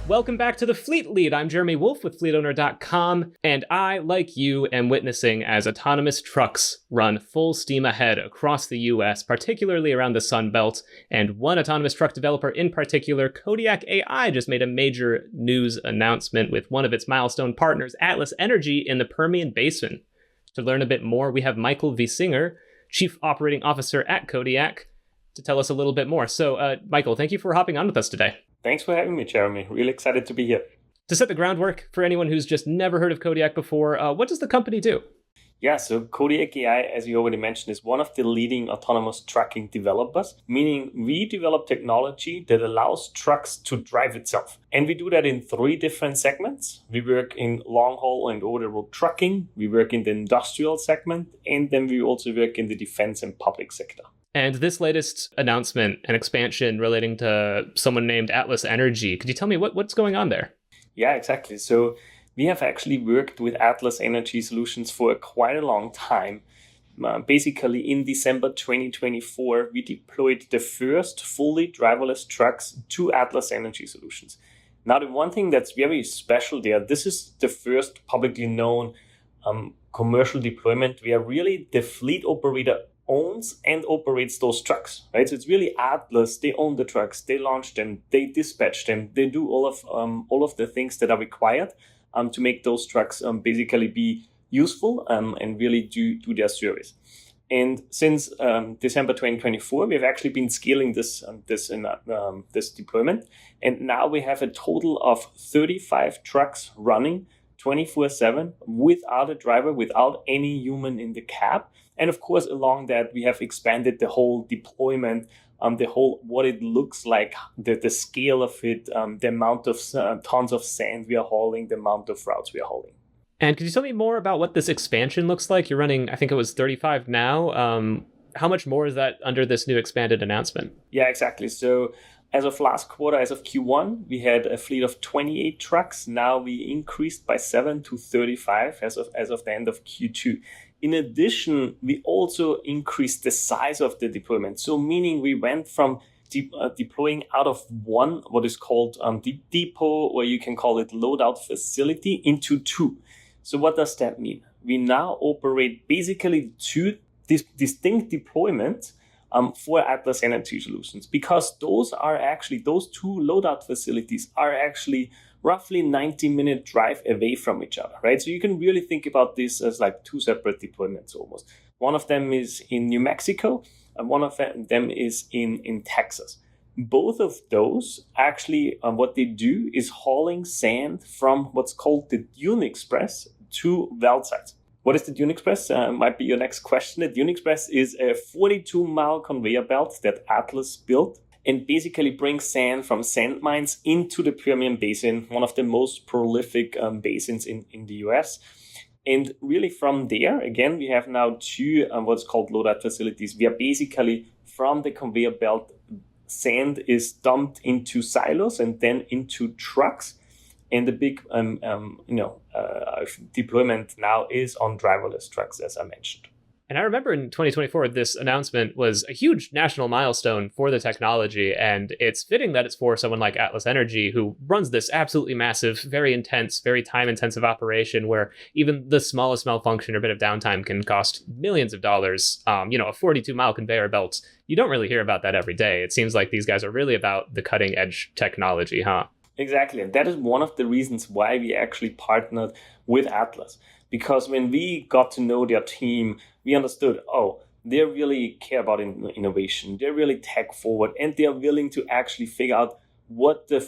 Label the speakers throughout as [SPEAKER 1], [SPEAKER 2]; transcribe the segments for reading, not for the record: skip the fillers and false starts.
[SPEAKER 1] Welcome back to the Fleet Lead. I'm Jeremy Wolf with FleetOwner.com, and I, like you, am witnessing as autonomous trucks run full steam ahead across the US, particularly around the Sun Belt. And one autonomous truck developer in particular, Kodiak AI, just made a major news announcement with one of its milestone partners, Atlas Energy, in the Permian Basin. To learn a bit more, we have Michael Wiesinger, Chief Operating Officer at Kodiak, to tell us a little bit more. So, Michael, thank you for hopping on with us today.
[SPEAKER 2] Thanks for having me, Jeremy. Really excited to be here.
[SPEAKER 1] To set the groundwork for anyone who's just never heard of Kodiak before, what does the company do?
[SPEAKER 2] Yeah, so Kodiak AI, as you already mentioned, is one of the leading autonomous trucking developers, meaning we develop technology that allows trucks to drive itself. And we do that in 3 different segments. We work in long haul and over-the-road trucking, we work in the industrial segment, and then we also work in the defense and public sector.
[SPEAKER 1] And this latest announcement and expansion relating to someone named Atlas Energy, could you tell me what's going on there?
[SPEAKER 2] Yeah, exactly. So we have actually worked with Atlas Energy Solutions for quite a long time. Basically, in December 2024, we deployed the first fully driverless trucks to Atlas Energy Solutions. Now, the one thing that's very special there, this is the first publicly known commercial deployment where really the fleet operator owns and operates those trucks, right? So it's really Atlas. They own the trucks, they launch them, they dispatch them, they do all of the things that are required to make those trucks basically be useful and really do their service. And since December 2024, we've actually been scaling this deployment, and now we have a total of 35 trucks running 24/7 without a driver, without any human in the cab. And of course, along that, we have expanded the whole deployment, what it looks like, the scale of it, the amount of tons of sand we are hauling, the amount of routes we are hauling.
[SPEAKER 1] And could you tell me more about what this expansion looks like? You're running, I think it was 35 now. How much more is that under this new expanded announcement?
[SPEAKER 2] Yeah, exactly. So as of last quarter, as of Q1, we had a fleet of 28 trucks. Now we increased by 7 to 35 as of the end of Q2. In addition, we also increased the size of the deployment. So meaning we went from deploying out of one, what is called deep depot, or you can call it loadout facility, into 2. So what does that mean? We now operate basically 2 distinct deployments for Atlas Energy Solutions, because those 2 loadout facilities are actually roughly 90-minute drive away from each other, right? So you can really think about this as like 2 separate deployments almost. One of them is in New Mexico, and one of them is in Texas. Both of those actually, what they do is hauling sand from what's called the Dune Express to weld sites. What is the Dune Express? Might be your next question. The Dune Express is a 42-mile conveyor belt that Atlas built and basically brings sand from sand mines into the Permian Basin, one of the most prolific basins in the US. And really from there, again, we have now 2 what's called loadout facilities. We are basically from the conveyor belt, sand is dumped into silos and then into trucks. And the big deployment now is on driverless trucks, as I mentioned.
[SPEAKER 1] And I remember in 2024, this announcement was a huge national milestone for the technology. And it's fitting that it's for someone like Atlas Energy, who runs this absolutely massive, very intense, very time-intensive operation where even the smallest malfunction or bit of downtime can cost millions of dollars. A 42-mile conveyor belt, you don't really hear about that every day. It seems like these guys are really about the cutting-edge technology, huh?
[SPEAKER 2] Exactly. And that is one of the reasons why we actually partnered with Atlas. Because when we got to know their team, we understood, they really care about innovation. They're really tech forward, and they're willing to actually figure out what the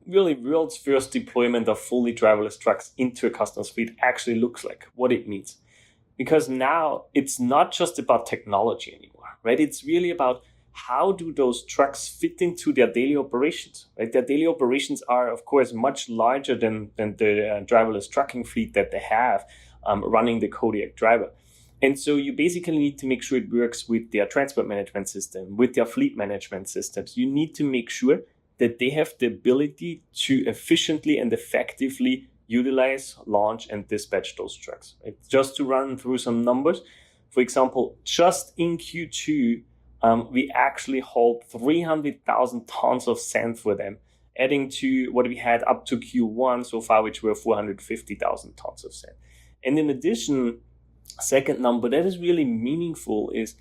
[SPEAKER 2] world's first deployment of fully driverless trucks into a customer's fleet actually looks like, what it means. Because now it's not just about technology anymore, right? It's really about how do those trucks fit into their daily operations, right? Their daily operations are, of course, much larger than the driverless trucking fleet that they have running the Kodiak Driver. And so you basically need to make sure it works with their transport management system, with their fleet management systems. You need to make sure that they have the ability to efficiently and effectively utilize, launch, and dispatch those trucks. Right? Just to run through some numbers, for example, just in Q2, we actually hauled 300,000 tons of sand for them adding to what we had up to Q1 so far, which were 450,000 tons of sand. And in addition, second number that is really meaningful is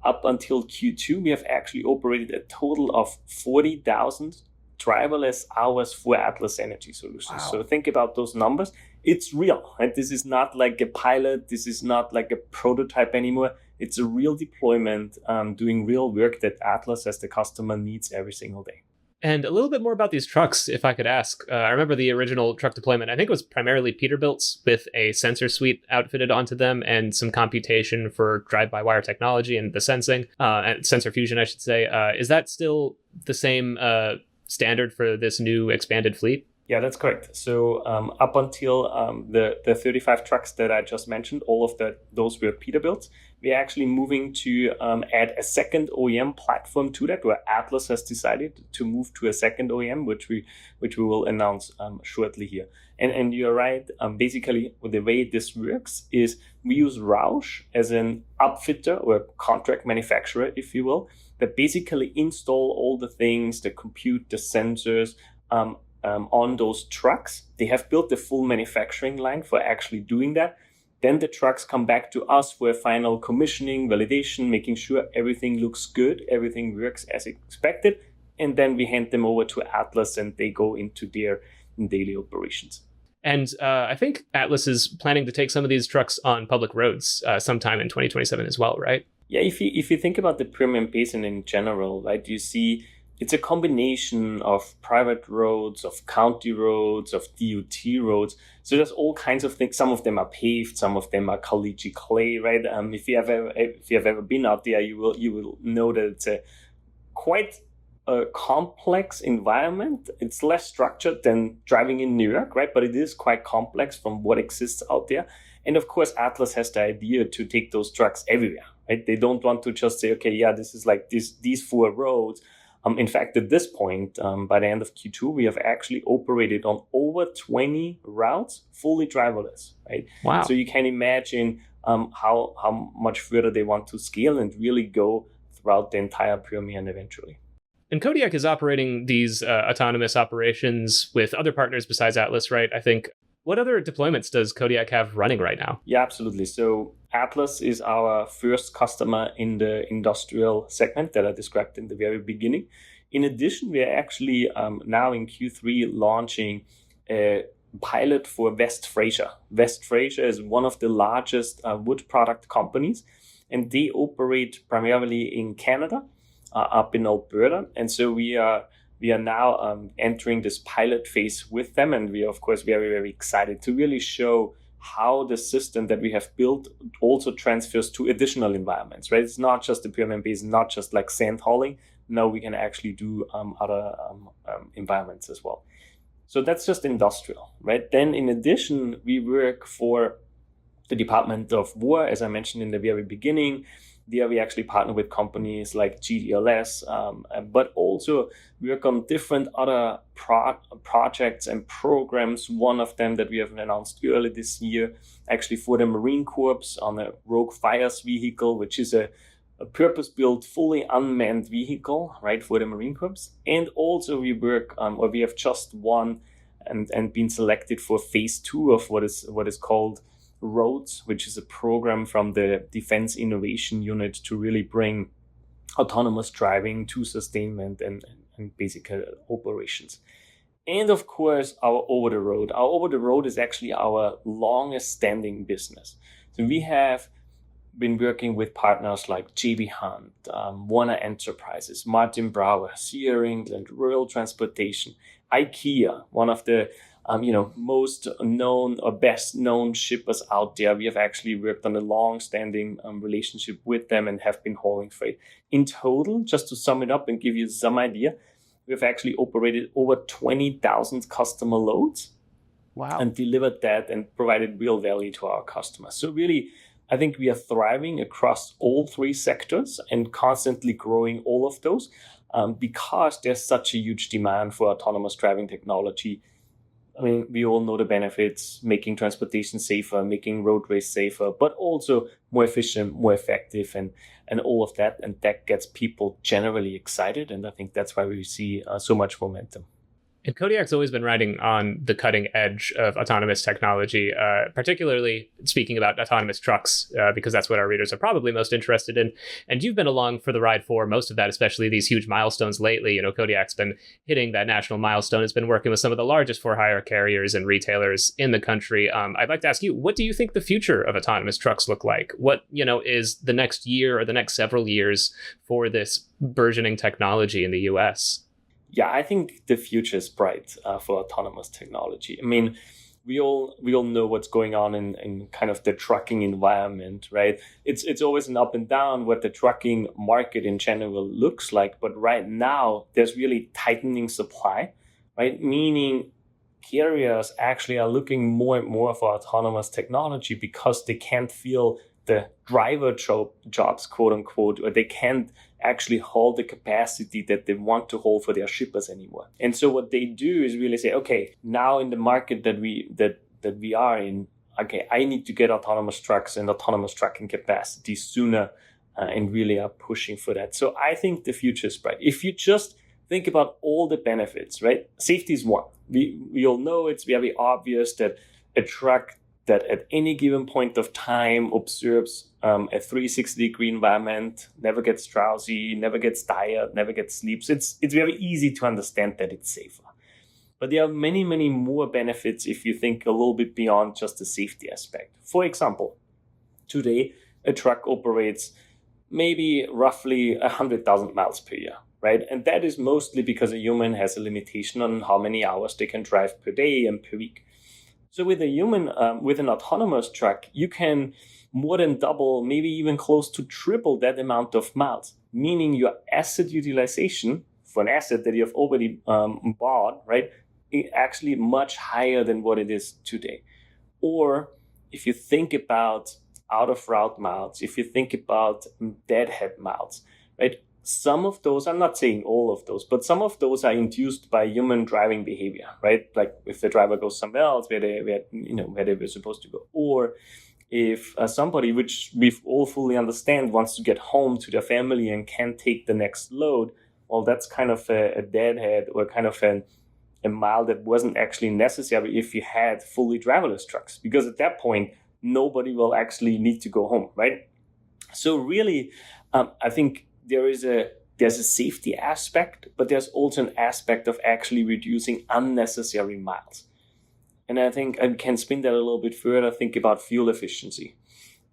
[SPEAKER 2] up until Q2, we have actually operated a total of 40,000 driverless hours for Atlas Energy Solutions.
[SPEAKER 1] Wow.
[SPEAKER 2] So think about those numbers. It's real, right? This is not like a pilot. This is not like a prototype anymore. It's a real deployment, doing real work that Atlas as the customer needs every single day.
[SPEAKER 1] And a little bit more about these trucks, if I could ask. I remember the original truck deployment. I think it was primarily Peterbilt's with a sensor suite outfitted onto them and some computation for drive-by-wire technology and the sensing, and sensor fusion, I should say. Is that still the same standard for this new expanded fleet?
[SPEAKER 2] Yeah, that's correct. So up until the 35 trucks that I just mentioned, all of those were Peterbilt. We're actually moving to add a second OEM platform to that, where Atlas has decided to move to a second OEM, which we will announce shortly here. And you're right. Basically, the way this works is we use Roush as an upfitter or contract manufacturer, if you will, that basically install all the things, the compute, the sensors, on those trucks. They have built the full manufacturing line for actually doing that. Then the trucks come back to us for final commissioning, validation, making sure everything looks good, everything works as expected. And then we hand them over to Atlas and they go into their daily operations.
[SPEAKER 1] And I think Atlas is planning to take some of these trucks on public roads sometime in 2027 as well, right?
[SPEAKER 2] Yeah, if you think about the Permian Basin in general, right, you see it's a combination of private roads, of county roads, of DOT roads. So there's all kinds of things. Some of them are paved, some of them are caliche clay, right? If you have ever been out there, you will know that it's a quite a complex environment. It's less structured than driving in New York, right? But it is quite complex from what exists out there. And of course, Atlas has the idea to take those trucks everywhere, right? They don't want to just say, okay, yeah, this is like these 4 roads. In fact, at this point, by the end of Q2, we have actually operated on over 20 routes fully driverless, right?
[SPEAKER 1] Wow.
[SPEAKER 2] So you can imagine how much further they want to scale and really go throughout the entire Permian eventually.
[SPEAKER 1] And Kodiak is operating these autonomous operations with other partners besides Atlas, right? I think. What other deployments does Kodiak have running right now?
[SPEAKER 2] Yeah, absolutely. So Atlas is our first customer in the industrial segment that I described in the very beginning. In addition, we are actually now in Q3 launching a pilot for West Fraser. West Fraser is one of the largest wood product companies, and they operate primarily in Canada, up in Alberta. And so we are now entering this pilot phase with them. And we are, of course, very, very excited to really show how the system that we have built also transfers to additional environments, right? It's not just the Permian Basin, not just like sand hauling. No, we can actually do other environments as well. So that's just industrial, right? Then in addition, we work for the Department of War, as I mentioned in the very beginning. There we actually partner with companies like GDLS, but also work on different other projects and programs. One of them that we have announced early this year, actually for the Marine Corps on a Rogue Fires vehicle, which is a purpose-built, fully unmanned vehicle, right, for the Marine Corps. And also we work, or we have just won and been selected for phase 2 of what is called Roads, which is a program from the Defense Innovation Unit to really bring autonomous driving to sustainment and basic operations. And of course, our over-the-road. Our over-the-road is actually our longest standing business. So we have been working with partners like J.B. Hunt, Warner Enterprises, Martin Brower, Sierra England, Rural Transportation, IKEA, one of the most known or best known shippers out there. We have actually worked on a long-standing relationship with them and have been hauling freight. In total, just to sum it up and give you some idea, we've actually operated over 20,000 customer loads.
[SPEAKER 1] Wow.
[SPEAKER 2] And delivered that and provided real value to our customers. So really, I think we are thriving across all 3 sectors and constantly growing all of those because there's such a huge demand for autonomous driving technology. I mean, we all know the benefits, making transportation safer, making roadways safer, but also more efficient, more effective, and all of that. And that gets people generally excited. And I think that's why we see so much momentum.
[SPEAKER 1] And Kodiak's always been riding on the cutting edge of autonomous technology, particularly speaking about autonomous trucks, because that's what our readers are probably most interested in. And you've been along for the ride for most of that, especially these huge milestones lately. Kodiak's been hitting that national milestone. It's been working with some of the largest for-hire carriers and retailers in the country. I'd like to ask you, what do you think the future of autonomous trucks look like? What, is the next year or the next several years for this burgeoning technology in the US?
[SPEAKER 2] Yeah, I think the future is bright for autonomous technology. I mean, we all know what's going on in kind of the trucking environment, right? It's always an up and down what the trucking market in general looks like. But right now, there's really tightening supply, right? Meaning carriers actually are looking more and more for autonomous technology because they can't fill the driver jobs, quote unquote, or they can't actually hold the capacity that they want to hold for their shippers anymore. And so what they do is really say, okay, now in the market that we are in, okay, I need to get autonomous trucks and autonomous trucking capacity sooner, and really are pushing for that. So I think the future is bright. If you just think about all the benefits, right? Safety is one. We all know it's very obvious that a truck that at any given point of time observes a 360-degree environment, never gets drowsy, never gets tired, never gets sleeps. It's very easy to understand that it's safer. But there are many, many more benefits if you think a little bit beyond just the safety aspect. For example, today a truck operates maybe roughly 100,000 miles per year, right? And that is mostly because a human has a limitation on how many hours they can drive per day and per week. So with a human, with an autonomous truck, you can more than double, maybe even close to triple that amount of miles, meaning your asset utilization for an asset that you have already bought, right, is actually much higher than what it is today. Or if you think about out of route miles, if you think about deadhead miles, right, some of those, I'm not saying all of those, but some of those are induced by human driving behavior, right? Like if the driver goes somewhere else where they were supposed to go, or if somebody, which we all fully understand, wants to get home to their family and can't take the next load, well, that's kind of a deadhead or kind of a mile that wasn't actually necessary if you had fully driverless trucks, because at that point, nobody will actually need to go home, right? So really, I think there's a safety aspect, but there's also an aspect of actually reducing unnecessary miles. And I think I can spin that a little bit further. Think about fuel efficiency.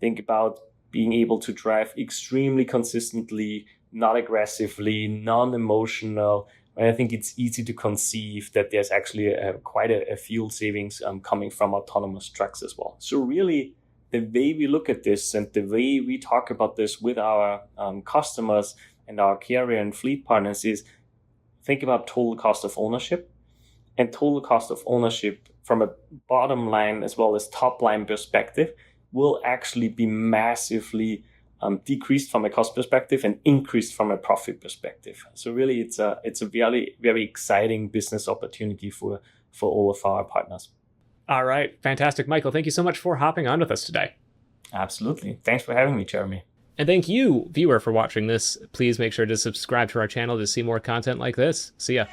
[SPEAKER 2] Think about being able to drive extremely consistently, not aggressively, non-emotional. And I think it's easy to conceive that there's actually quite a fuel savings coming from autonomous trucks as well. So really, the way we look at this and the way we talk about this with our customers and our carrier and fleet partners is think about total cost of ownership. And total cost of ownership from a bottom line as well as top line perspective will actually be massively decreased from a cost perspective and increased from a profit perspective. So really, it's a very, very exciting business opportunity for all of our partners.
[SPEAKER 1] All right. Fantastic. Michael, thank you so much for hopping on with us today.
[SPEAKER 2] Absolutely. Thanks for having me, Jeremy.
[SPEAKER 1] And thank you, viewer, for watching this. Please make sure to subscribe to our channel to see more content like this. See ya.